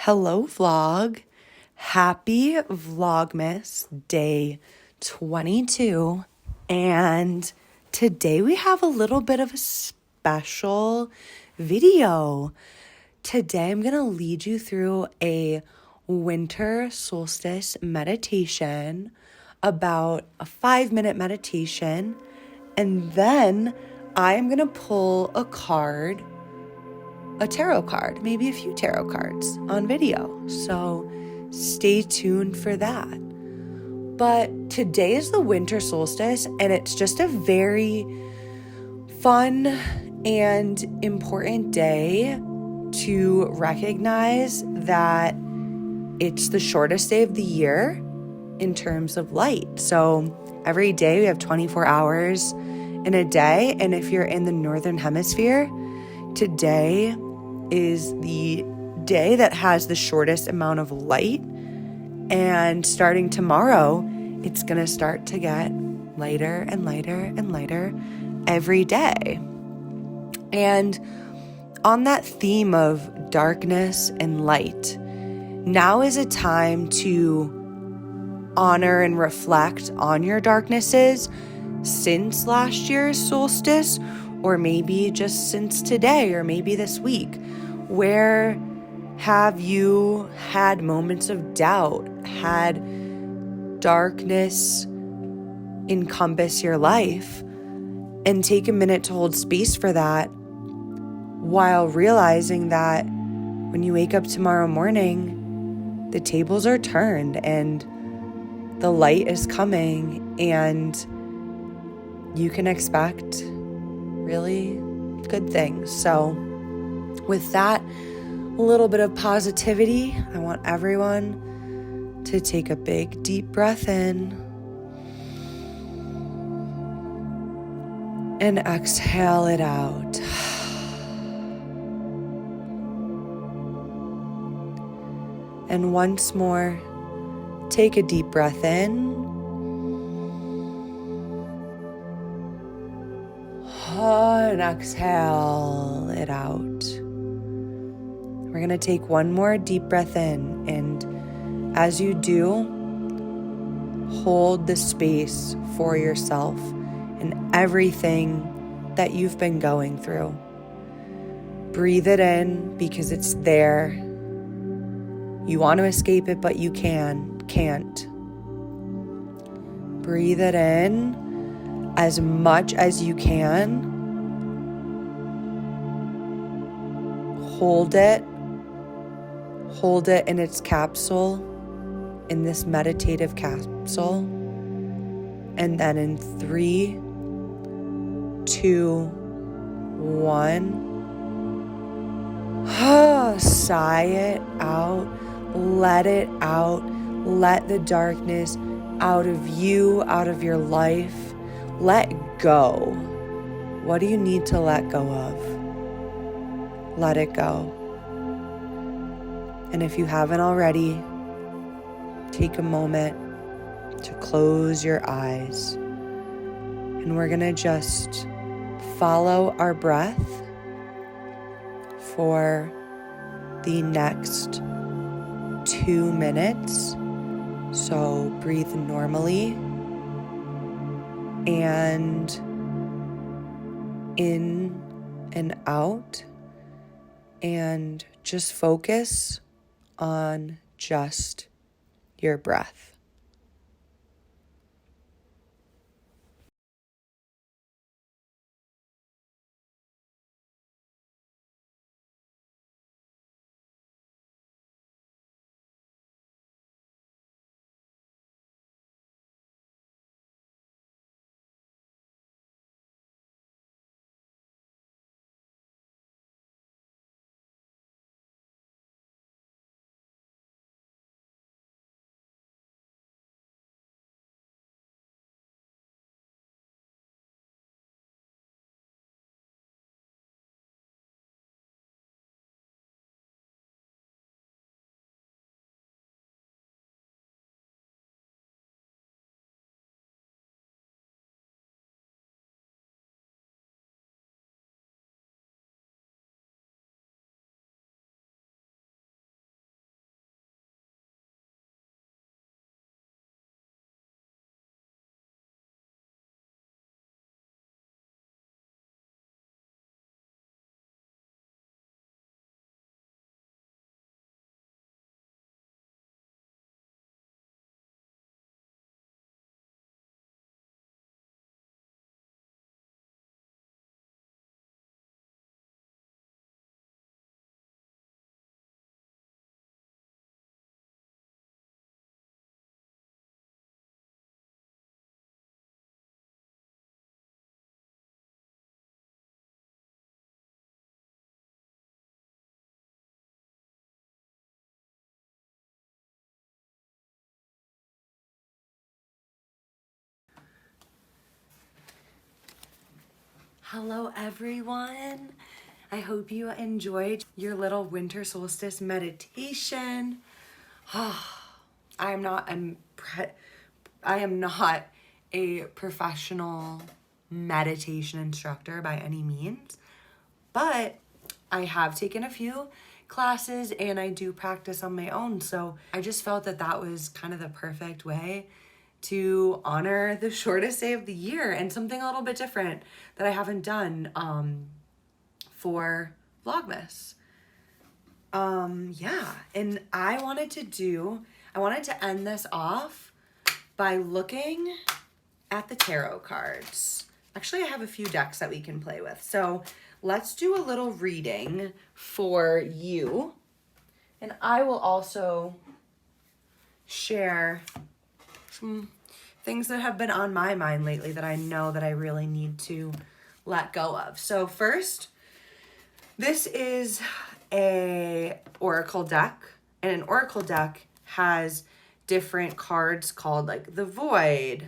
Hello, vlog. Happy Vlogmas Day 22. And today we have a little bit of a special video. Today I'm going to lead you through a winter solstice meditation, about a 5-minute meditation. And then I'm going to pull a card, a tarot card, maybe a few tarot cards on video. So stay tuned for that. But today is the winter solstice, and it's just a very fun and important day to recognize that it's the shortest day of the year in terms of light. So every day we have 24 hours in a day. And if you're in the northern hemisphere, today is the day that has the shortest amount of light. And starting tomorrow, it's going to start to get lighter and lighter and lighter every day. And on that theme of darkness and light, now is a time to honor and reflect on your darknesses since last year's solstice, or maybe just since today, or maybe this week. Where have you had moments of doubt, had darkness encompass your life? And take a minute to hold space for that, while realizing that when you wake up tomorrow morning, the tables are turned and the light is coming, and you can expect really good things. So with that little bit of positivity, I want everyone to take a big, deep breath in and exhale it out. And once more, take a deep breath in. And exhale it out. We're going to take one more deep breath in. And as you do, hold the space for yourself and everything that you've been going through. Breathe it in because it's there. You want to escape it, but you can't. Breathe it in as much as you can. Hold it in its capsule, in this meditative capsule. And then in 3, 2, 1, sigh it out, let it out, let the darkness out of you, out of your life. Let go. What do you need to let go of? Let it go. And if you haven't already, take a moment to close your eyes. And we're going to just follow our breath for the next 2 minutes. So breathe normally and in and out, and just focus on just your breath. Hello, everyone. I hope you enjoyed your little winter solstice meditation. I am not a professional meditation instructor by any means, but I have taken a few classes and I do practice on my own. So I just felt that that was kind of the perfect way to honor the shortest day of the year and something a little bit different that I haven't done for vlogmas. Yeah, and I wanted to end this off by looking at the tarot cards. Actually, I have a few decks that we can play with. So let's do a little reading for you. And I will also share some things that have been on my mind lately that I know that I really need to let go of. So first, this is a oracle deck, and an oracle deck has different cards called like the Void,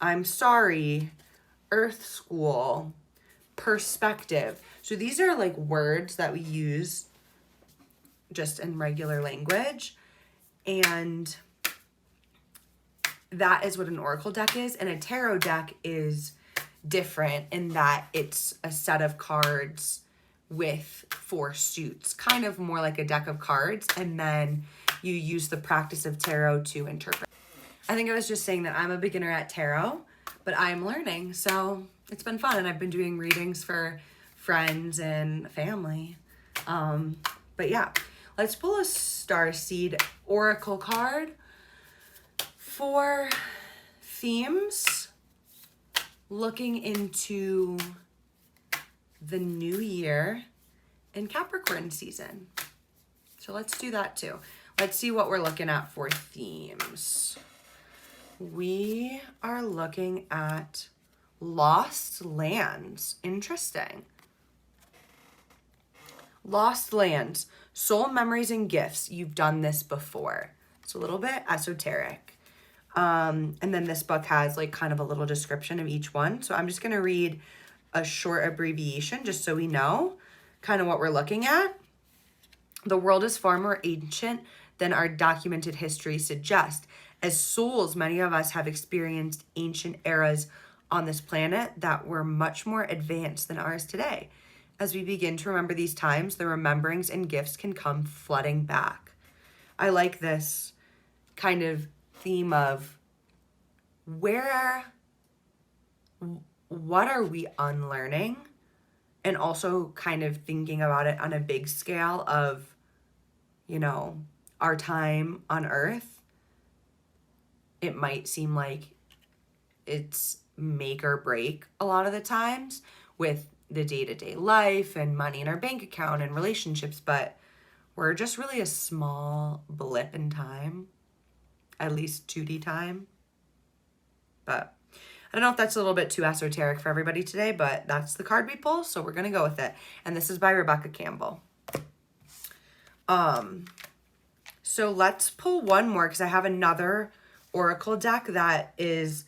I'm Sorry, Earth School, Perspective. So these are like words that we use just in regular language, and that is what an oracle deck is. And a tarot deck is different in that it's a set of cards with 4 suits, kind of more like a deck of cards, and then you use the practice of tarot to interpret. I think I was just saying that I'm a beginner at tarot, but I'm learning, so it's been fun, and I've been doing readings for friends and family. But yeah, let's pull a Starseed oracle card for themes looking into the new year in Capricorn season. So let's do that too. Let's see what we're looking at for themes. We are looking at lost lands. Interesting. Lost lands, soul memories and gifts. You've done this before. It's a little bit esoteric. And then this book has like kind of a little description of each one. So I'm just going to read a short abbreviation just so we know kind of what we're looking at. The world is far more ancient than our documented history suggests. As souls, many of us have experienced ancient eras on this planet that were much more advanced than ours today. As we begin to remember these times, the rememberings and gifts can come flooding back. I like this kind of theme of what are we unlearning, and also kind of thinking about it on a big scale of, you know, our time on Earth. It might seem like it's make or break a lot of the times with the day-to-day life and money in our bank account and relationships, but we're just really a small blip in time, at least 2D time. But I don't know if that's a little bit too esoteric for everybody today, but that's the card we pull, so we're going to go with it. And this is by Rebecca Campbell. So let's pull one more because I have another oracle deck that is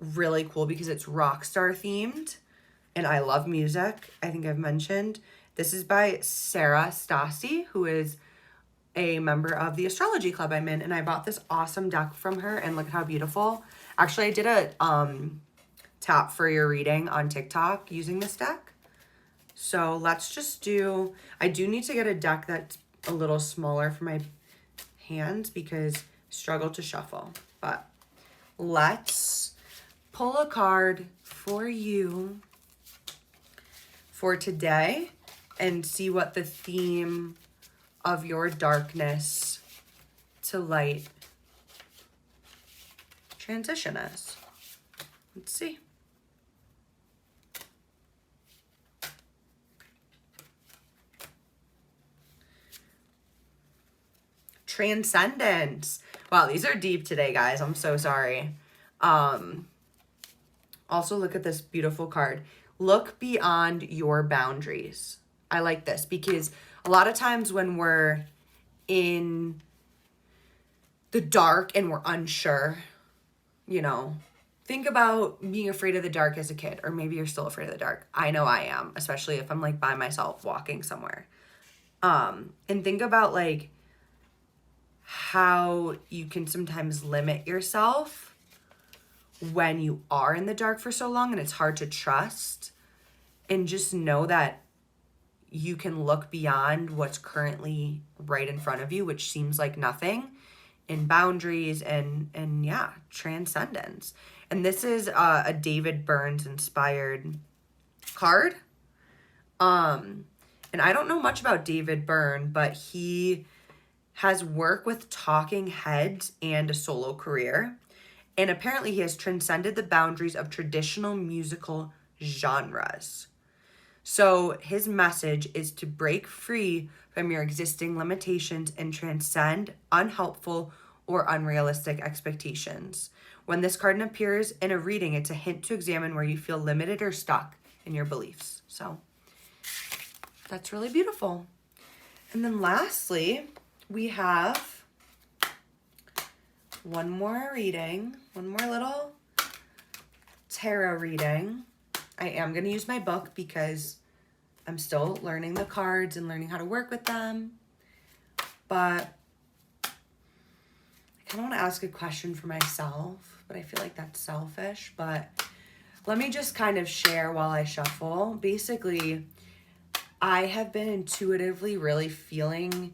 really cool because it's rock star themed, and I love music. I think I've mentioned. This is by Sarah Stassi, who is a member of the astrology club I'm in, and I bought this awesome deck from her, and look at how beautiful. Actually, I did a tap for your reading on TikTok using this deck. So let's just do, I do need to get a deck that's a little smaller for my hands because I struggle to shuffle. But let's pull a card for you for today and see what the theme of your darkness to light transition is. Let's see. Transcendence. Wow, these are deep today, guys. I'm so sorry. Also, look at this beautiful card. Look beyond your boundaries. I like this because a lot of times when we're in the dark and we're unsure, you know, think about being afraid of the dark as a kid, or maybe you're still afraid of the dark. I know I am, especially if I'm like by myself walking somewhere. And think about like how you can sometimes limit yourself when you are in the dark for so long and it's hard to trust, and just know that you can look beyond what's currently right in front of you, which seems like nothing, in boundaries and yeah, transcendence. And this is a David Burns inspired card. And I don't know much about David Byrne, but he has work with talking heads and a solo career. And apparently he has transcended the boundaries of traditional musical genres. So his message is to break free from your existing limitations and transcend unhelpful or unrealistic expectations. When this card appears in a reading, it's a hint to examine where you feel limited or stuck in your beliefs. So that's really beautiful. And then lastly, we have one more reading, one more little tarot reading. I am going to use my book because I'm still learning the cards and learning how to work with them. But I kind of want to ask a question for myself, but I feel like that's selfish. But let me just kind of share while I shuffle. Basically, I have been intuitively really feeling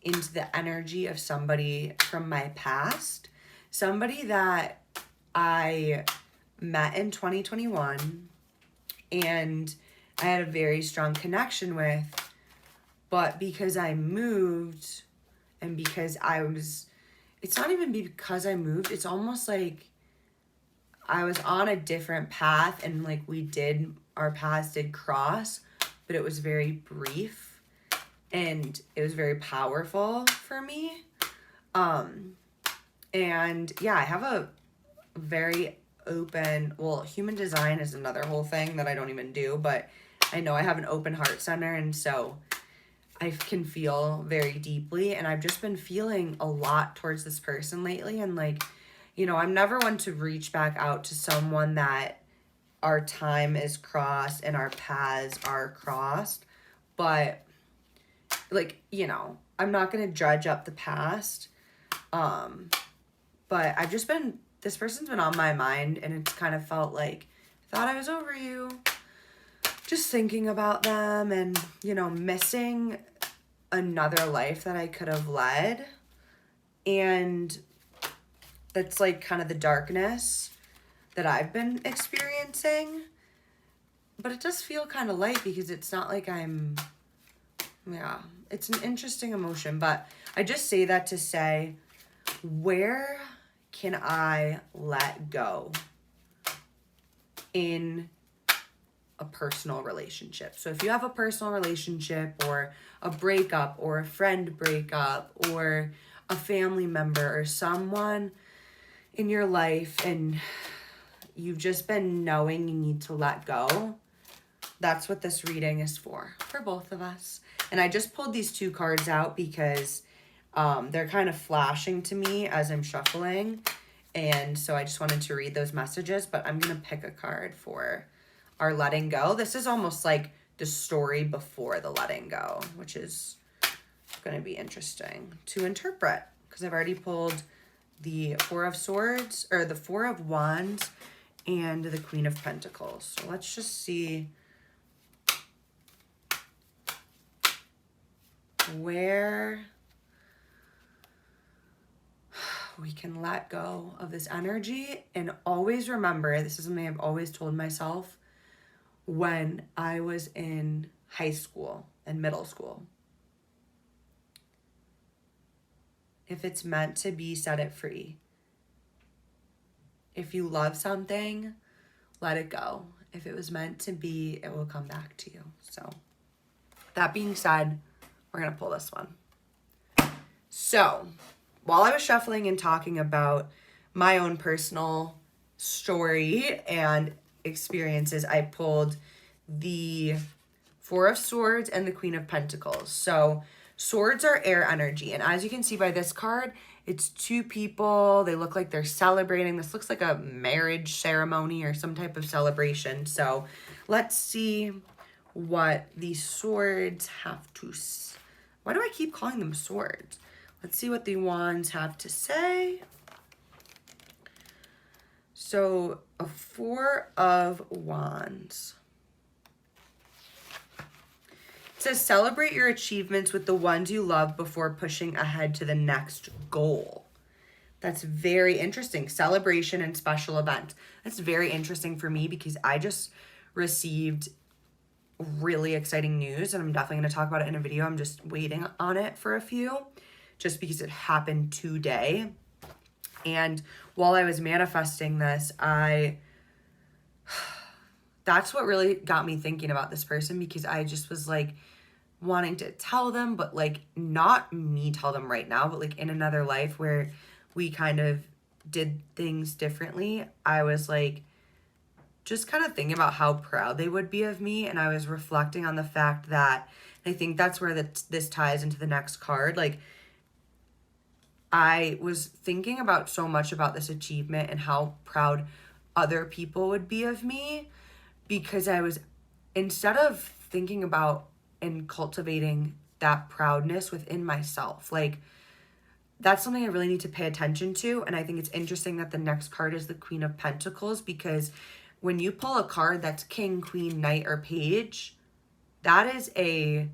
into the energy of somebody from my past. Somebody that I met in 2021 and I had a very strong connection with. But because I moved and because it's not even because I moved, it's almost like I was on a different path and like our paths did cross, but it was very brief and it was very powerful for me. And yeah, I have a very open, human design is another whole thing that I don't even do, but I know I have an open heart center, and so I can feel very deeply, and I've just been feeling a lot towards this person lately. And like, I'm never one to reach back out to someone that our time is crossed and our paths are crossed, but like, I'm not going to judge up the past. But this person's been on my mind, and it's kind of felt like I thought I was over you, just thinking about them and, missing another life that I could have led. And that's like kind of the darkness that I've been experiencing. But it does feel kind of light because it's not like it's an interesting emotion. But I just say that to say, where can I let go in a personal relationship? So if you have a personal relationship or a breakup or a friend breakup or a family member or someone in your life and you've just been knowing you need to let go, that's what this reading is for both of us. And I just pulled these two cards out because they're kind of flashing to me as I'm shuffling. And so I just wanted to read those messages, but I'm going to pick a card for our letting go. This is almost like the story before the letting go, which is going to be interesting to interpret because I've already pulled the Four of Swords, or the Four of Wands, and the Queen of Pentacles. So let's just see where we can let go of this energy. And always remember, this is something I've always told myself when I was in high school and middle school. If it's meant to be, set it free. If you love something, let it go. If it was meant to be, it will come back to you. So that being said, we're going to pull this one. So while I was shuffling and talking about my own personal story and experiences, I pulled the Four of Swords and the Queen of Pentacles. So Swords are air energy. And as you can see by this card, it's two people. They look like they're celebrating. This looks like a marriage ceremony or some type of celebration. So let's see what these swords have to say. Why do I keep calling them swords? Let's see what the wands have to say. So a 4 of Wands. It says celebrate your achievements with the ones you love before pushing ahead to the next goal. That's very interesting. Celebration and special events. That's very interesting for me because I just received really exciting news, and I'm definitely going to talk about it in a video. I'm just waiting on it for a few, just because it happened today. And while I was manifesting this, that's what really got me thinking about this person, because I just was like wanting to tell them, but like not me tell them right now, but like in another life where we kind of did things differently. I was like just kind of thinking about how proud they would be of me. And I was reflecting on the fact that, I think that's where this ties into the next card. Like, I was thinking about so much about this achievement and how proud other people would be of me, because I was, instead of thinking about and cultivating that proudness within myself, like that's something I really need to pay attention to. And I think it's interesting that the next card is the Queen of Pentacles, because when you pull a card that's King, Queen, Knight, or Page, that is a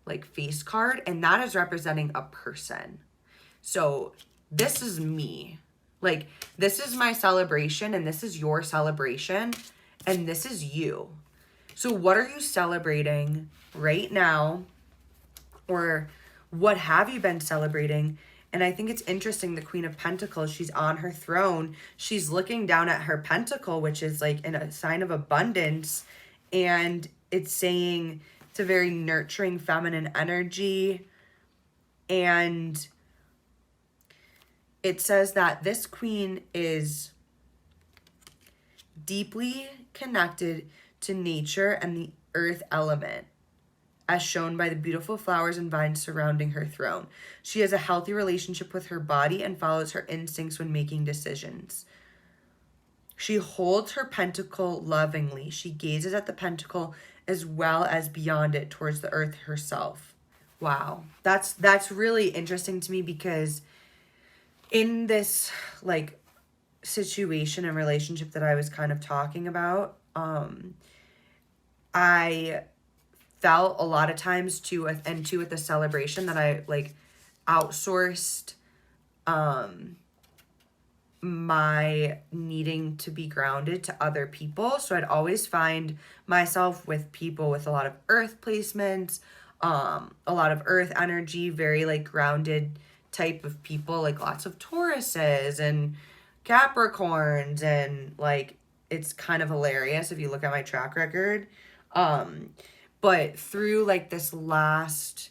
like face card, and that is representing a person. So this is me. Like, this is my celebration, and this is your celebration, and this is you. So what are you celebrating right now? Or what have you been celebrating? And I think it's interesting, the Queen of Pentacles, she's on her throne. She's looking down at her pentacle, which is like in a sign of abundance. And it's saying it's a very nurturing feminine energy. And it says that this queen is deeply connected to nature and the earth element, as shown by the beautiful flowers and vines surrounding her throne. She has a healthy relationship with her body and follows her instincts when making decisions. She holds her pentacle lovingly. She gazes at the pentacle as well as beyond it towards the earth herself. Wow. That's really interesting to me, because in this like situation and relationship that I was kind of talking about, I felt a lot of times too with the celebration that I like outsourced my needing to be grounded to other people. So I'd always find myself with people with a lot of earth placements, a lot of earth energy, very like grounded type of people, like lots of Tauruses and Capricorns, and like it's kind of hilarious if you look at my track record. But through like this last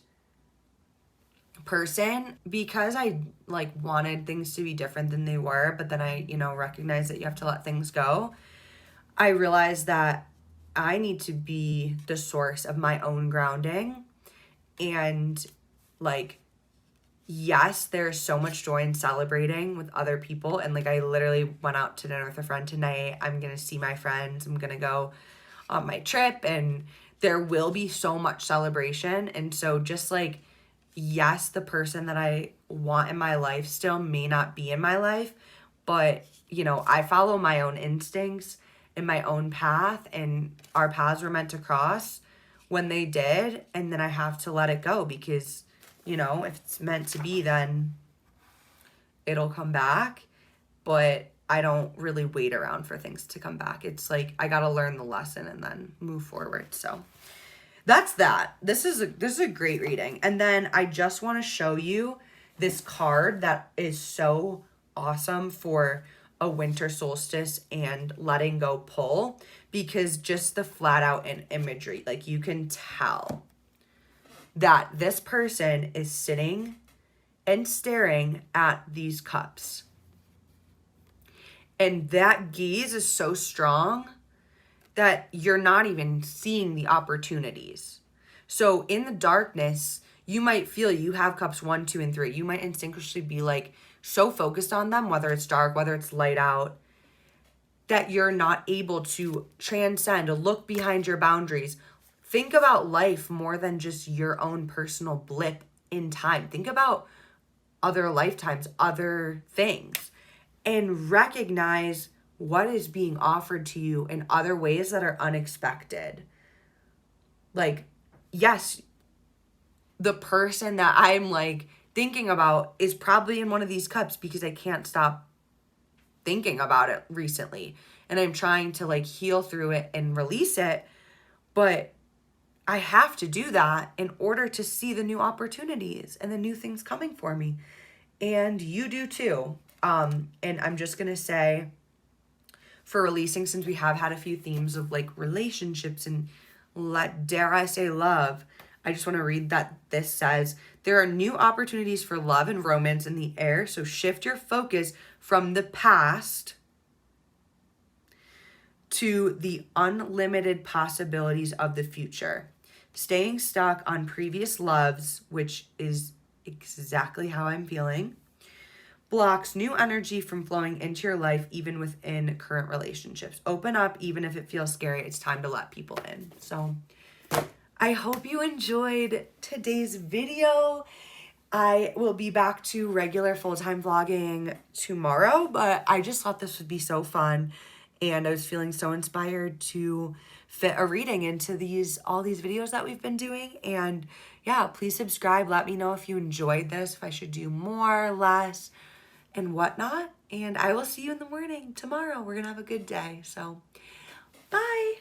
person, because I like wanted things to be different than they were, but then I, recognized that you have to let things go. I realized that I need to be the source of my own grounding. And like, yes, there's so much joy in celebrating with other people. And like, I literally went out to dinner with a friend tonight. I'm going to see my friends. I'm going to go on my trip, and there will be so much celebration. And so just like, yes, the person that I want in my life still may not be in my life, but I follow my own instincts and my own path, and our paths were meant to cross when they did. And then I have to let it go, because if it's meant to be, then it'll come back. But I don't really wait around for things to come back. It's like, I got to learn the lesson and then move forward. So that's that. This is a great reading. And then I just want to show you this card that is so awesome for a winter solstice and letting go pull, because just the flat out in imagery, like you can tell that this person is sitting and staring at these cups. And that gaze is so strong that you're not even seeing the opportunities. So in the darkness, you might feel you have cups 1, 2, and 3. You might instinctually be like so focused on them, whether it's dark, whether it's light out, that you're not able to transcend, look behind your boundaries. Think about life more than just your own personal blip in time. Think about other lifetimes, other things, and recognize what is being offered to you in other ways that are unexpected. Like, yes, the person that I'm like thinking about is probably in one of these cups because I can't stop thinking about it recently. And I'm trying to like heal through it and release it. But I have to do that in order to see the new opportunities and the new things coming for me. And you do too. And I'm just going to say, for releasing, since we have had a few themes of like relationships and dare I say love, I just want to read that this says, there are new opportunities for love and romance in the air, so shift your focus from the past to the unlimited possibilities of the future. Staying stuck on previous loves, which is exactly how I'm feeling, blocks new energy from flowing into your life, even within current relationships. Open up, even if it feels scary. It's time to let people in. So I hope you enjoyed today's video. I will be back to regular full-time vlogging tomorrow, but I just thought this would be so fun. And I was feeling so inspired to fit a reading into all these videos that we've been doing. And yeah, please subscribe. Let me know if you enjoyed this, if I should do more, less, and whatnot. And I will see you in the morning tomorrow. We're going to have a good day. So bye.